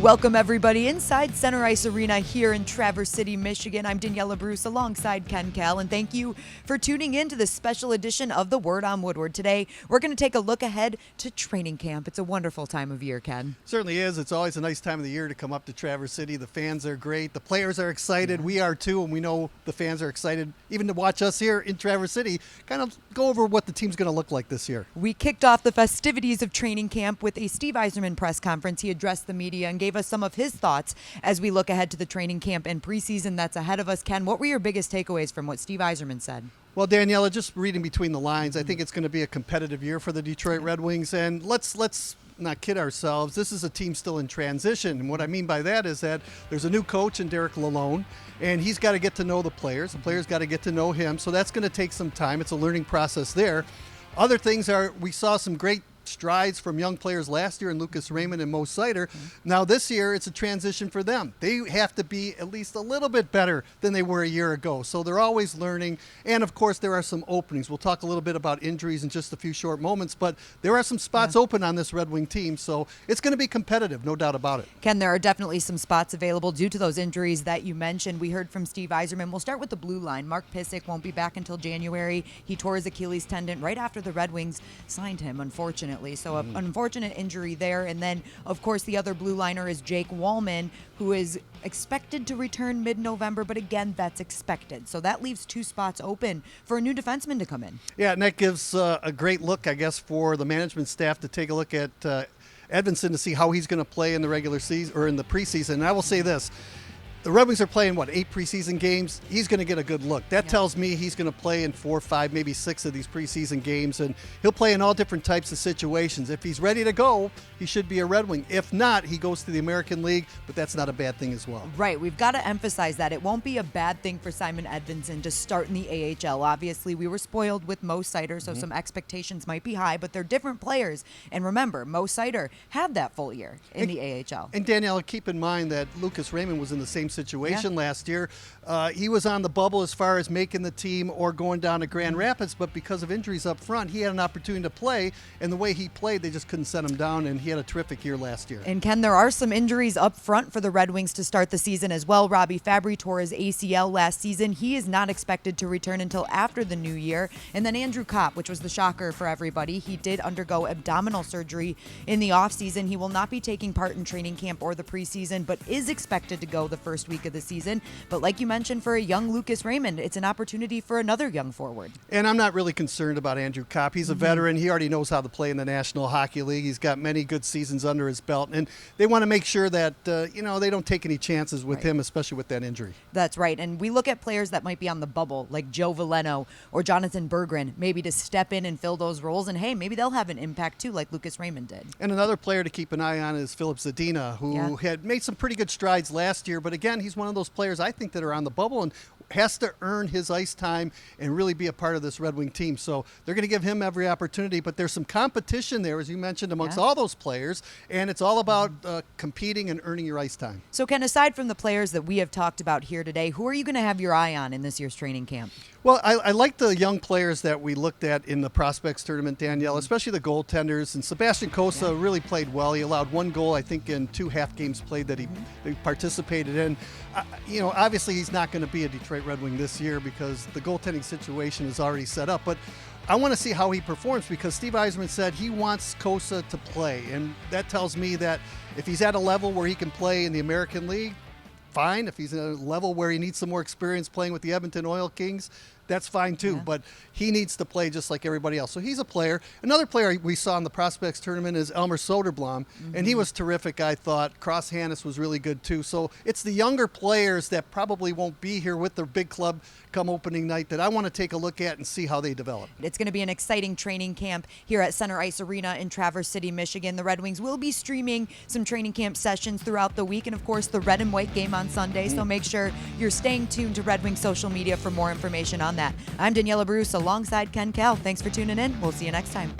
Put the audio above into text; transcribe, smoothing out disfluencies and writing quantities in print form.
Welcome, everybody, inside Center Ice Arena here in Traverse City, Michigan. I'm Daniella Bruce alongside Ken Kal, and thank you for tuning in to this special edition of The Word on Woodward. Today, we're going to take a look ahead to training camp. It's a wonderful time of year, Ken. Certainly is. It's always a nice time of the year to come up to Traverse City. The fans are great. The players are excited. We are too, and we know the fans are excited even to watch us here in Traverse City kind of go over what the team's going to look like this year. We kicked off the festivities of training camp with a Steve Eiserman press conference. He addressed the media and gave us some of his thoughts as we look ahead to the training camp and preseason that's ahead of us. Ken, what were your biggest takeaways from what Steve Eiserman said? Well, Daniela, just reading between the lines, I think it's going to be a competitive year for the Detroit Red Wings, and let's not kid ourselves. This is a team still in transition, and what I mean by that is that there's a new coach in Derek Lalonde, and he's got to get to know the players. The players got to get to know him, so that's going to take some time. It's a learning process there. Other things are, we saw some great strides from young players last year in Lucas Raymond and Mo Seider. Now this year it's a transition for them. They have to be at least a little bit better than they were a year ago. So they're always learning. And of course there are some openings. We'll talk a little bit about injuries in just a few short moments, but there are some spots open on this Red Wing team. So it's going to be competitive, no doubt about it. Ken, there are definitely some spots available due to those injuries that you mentioned. We heard from Steve Eiserman. We'll start with the blue line. Mark Pysyk won't be back until January. He tore his Achilles tendon right after the Red Wings signed him, unfortunately. So an unfortunate injury there. And then, of course, the other blue liner is Jake Wallman, who is expected to return mid-November, but again, that's expected. So that leaves two spots open for a new defenseman to come in. Yeah, and that gives a great look, I guess, for the management staff to take a look at Edvinsson to see how he's going to play in the regular season or in the preseason. And I will say this. The Red Wings are playing, 8 preseason games? He's going to get a good look. That tells me he's going to play in 4, 5, maybe 6 of these preseason games, and he'll play in all different types of situations. If he's ready to go, he should be a Red Wing. If not, he goes to the American League, but that's not a bad thing as well. Right. We've got to emphasize that. It won't be a bad thing for Simon Edvinsson to start in the AHL. Obviously, we were spoiled with Mo Seider, so some expectations might be high, but they're different players. And remember, Mo Seider had that full year in the AHL. And Danielle, keep in mind that Lucas Raymond was in the same situation last year. He was on the bubble as far as making the team or going down to Grand Rapids, but because of injuries up front, he had an opportunity to play, and the way he played, they just couldn't set him down, and he had a terrific year last year. And Ken, there are some injuries up front for the Red Wings to start the season as well. Robbie Fabri tore his ACL last season. He is not expected to return until after the new year. And then Andrew Kopp, which was the shocker for everybody, he did undergo abdominal surgery in the offseason. He will not be taking part in training camp or the preseason, but is expected to go the first week of the season. But like you mentioned, for a young Lucas Raymond, it's an opportunity for another young forward. And I'm not really concerned about Andrew Kopp. He's a veteran. He already knows how to play in the National Hockey League. He's got many good seasons under his belt. And they want to make sure that, they don't take any chances with him, especially with that injury. That's right. And we look at players that might be on the bubble, like Joe Veleno or Jonathan Berggren, maybe to step in and fill those roles. And, hey, maybe they'll have an impact, too, like Lucas Raymond did. And another player to keep an eye on is Philip Sadina, who had made some pretty good strides last year. But, again, he's one of those players I think that are on the bubble and has to earn his ice time and really be a part of this Red Wing team. So they're going to give him every opportunity, but there's some competition there, as you mentioned, amongst all those players, and it's all about competing and earning your ice time. So, Ken, aside from the players that we have talked about here today, who are you going to have your eye on in this year's training camp? Well, I like the young players that we looked at in the prospects tournament, Danielle, especially the goaltenders. And Sebastian Cossa really played well. He allowed 1 goal, I think, in 2 half games played that he participated in. Obviously he's not going to be a Detroit Red Wing this year because the goaltending situation is already set up. But I want to see how he performs because Steve Eiserman said he wants Cossa to play. And that tells me that if he's at a level where he can play in the American League, fine. If he's at a level where he needs some more experience playing with the Edmonton Oil Kings, that's fine too. But he needs to play just like everybody else. So he's a player. Another player we saw in the prospects tournament is Elmer Soderblom, and he was terrific, I thought. Cross Hannes was really good too. So it's the younger players that probably won't be here with their big club come opening night that I want to take a look at and see how they develop. It's going to be an exciting training camp here at Center Ice Arena in Traverse City, Michigan. The Red Wings will be streaming some training camp sessions throughout the week, and of course the red and white game on Sunday. So make sure you're staying tuned to Red Wings social media for more information on that. I'm Daniella Bruce alongside Ken Kal. Thanks for tuning in. We'll see you next time.